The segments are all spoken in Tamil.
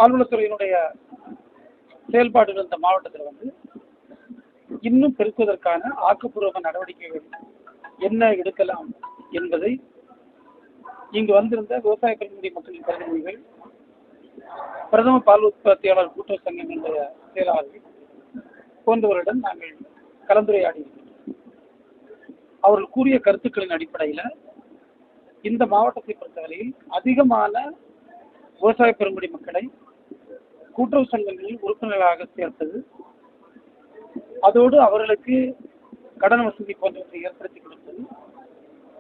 பால்வளத்துறையினுடைய செயல்பாடுகள் இந்த மாவட்டத்தில் இன்னும் பெருக்குவதற்கான ஆக்கப்பூர்வ நடவடிக்கைகள் என்ன எடுக்கலாம் என்பதை இங்கு வந்திருந்த விவசாய பெருங்குடி மக்களின் பிரதிநிதிகள், பிரதம பால் உற்பத்தியாளர் கூட்டுறவு சங்கங்களுடைய செயலாளர்கள் போன்றவரிடம் நாங்கள் கலந்துரையாடி அவர்கள் கூறிய கருத்துக்களின் அடிப்படையில் இந்த மாவட்டத்தை பொறுத்தவரையில் அதிகமான விவசாய பெருங்குடி மக்களை கூட்டுறவு சங்கங்களில் உறுப்பினர்களாக சேர்த்தது, அதோடு அவர்களுக்கு கடன் வசதி போன்றவற்றை ஏற்படுத்தி கொடுப்பது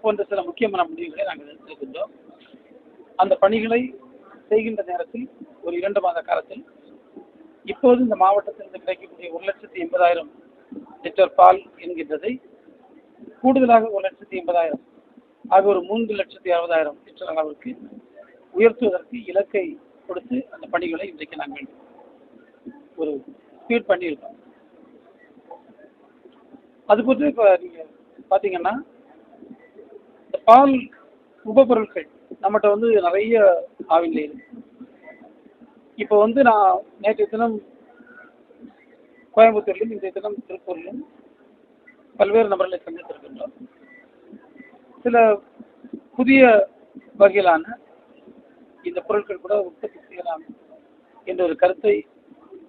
போன்ற சில முக்கியமான முடிவுகளை நாங்கள் எடுத்திருக்கின்றோம். அந்த பணிகளை செய்கின்ற நேரத்தில் ஒரு 2 மாத காலத்தில் இப்போது இந்த மாவட்டத்திலிருந்து கிடைக்கக்கூடிய 1,80,000 லிட்டர் பால் என்கின்றதை கூடுதலாக 1,80,000 ஆக ஒரு 3,60,000 லிட்டர் அளவிற்கு உயர்த்துவதற்கு இலக்கை கொடுத்து அந்த பணிகளை இன்றைக்கு நாங்கள் ஒரு ஸ்பீட் பண்ணியிருக்கோம். அதுபோன்று இப்போ நீங்கள் பார்த்தீங்கன்னா இந்த பால் உபபொருட்கள் நம்மகிட்ட நிறைய ஆவில்லை இருக்கு. இப்போ நான் நேற்றைய தினம் கோயம்புத்தூர்லையும் இன்றைய தினம் திருப்பூர்லையும் பல்வேறு நபர்களை சந்தித்திருக்கின்றோம். சில புதிய வகையிலான இந்த பொருட்கள் கூட உற்பத்தி செய்யலாம் என்ற ஒரு கருத்தை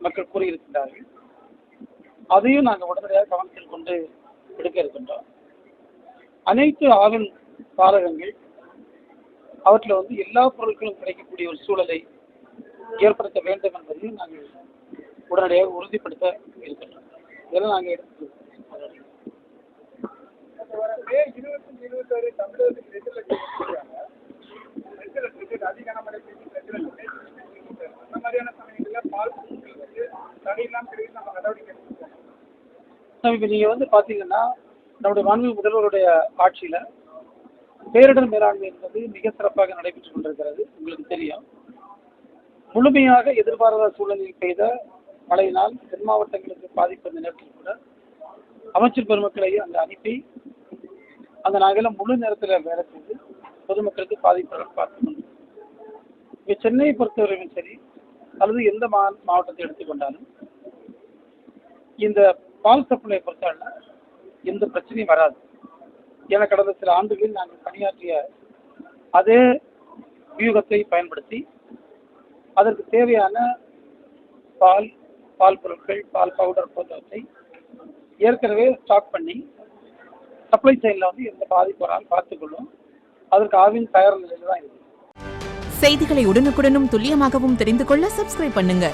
மக்கள் கூறியிருக்கின்றார்கள். அதையும் நாங்கள் உடனடியாக கவனத்தில் கொண்டு எடுக்க இருக்கின்றோம். அனைத்து ஆவின் பாலகங்கள் அவற்றில் எல்லா பொருட்களும் கிடைக்கக்கூடிய ஒரு சூழலை ஏற்படுத்த வேண்டும் என்பதையும் நாங்கள் உடனடியாக உறுதிப்படுத்த இருக்கின்றோம். இதெல்லாம் நாங்கள் எடுத்து இப்போ நீங்கள் பார்த்தீங்கன்னா நம்முடைய மாண்புமிகு முதல்வருடைய ஆட்சியில் பேரிடர் மேலாண்மை என்பது மிக சிறப்பாக நடைபெற்றுக் கொண்டிருக்கிறது. உங்களுக்கு தெரியும், முழுமையாக எதிர்பாராத சூழலில் பெய்த மழையினால் தென் மாவட்டங்களுக்கு பாதிப்பு இந்த நேரத்தில் கூட அமைச்சர் பெருமக்களை அங்கே அனுப்பி அந்த நாங்கள் முழு நேரத்தில் வேலை செய்து பொதுமக்களுக்கு பாதிப்புகள் பார்த்துக்கொண்டு இங்கே சென்னையை பொறுத்தவரையும் சரி அல்லது எந்த மாவட்டத்தை எடுத்துக்கொண்டாலும் இந்த பால் சப்ளை பொறுத்தவரை எந்த பிரச்சனையும் வராது. என கடந்த சில ஆண்டுகளில் நாங்கள் பணியாற்றிய அதே வியூகத்தை பயன்படுத்தி அதற்கு தேவையான பால் பொருட்கள், பால் பவுடர் போன்றவற்றை ஏற்கனவே ஸ்டாக் பண்ணி சப்ளை செயினில் எந்த பாதிப்பு வராமல் பார்த்துக்கொள்ளும். அதற்கு ஆவின் தயார் நிலையில் தான் இருக்கு. செய்திகளை உடனுக்குடனும் துல்லியமாகவும் தெரிந்து கொள்ள சப்ஸ்கிரைப் பண்ணுங்க.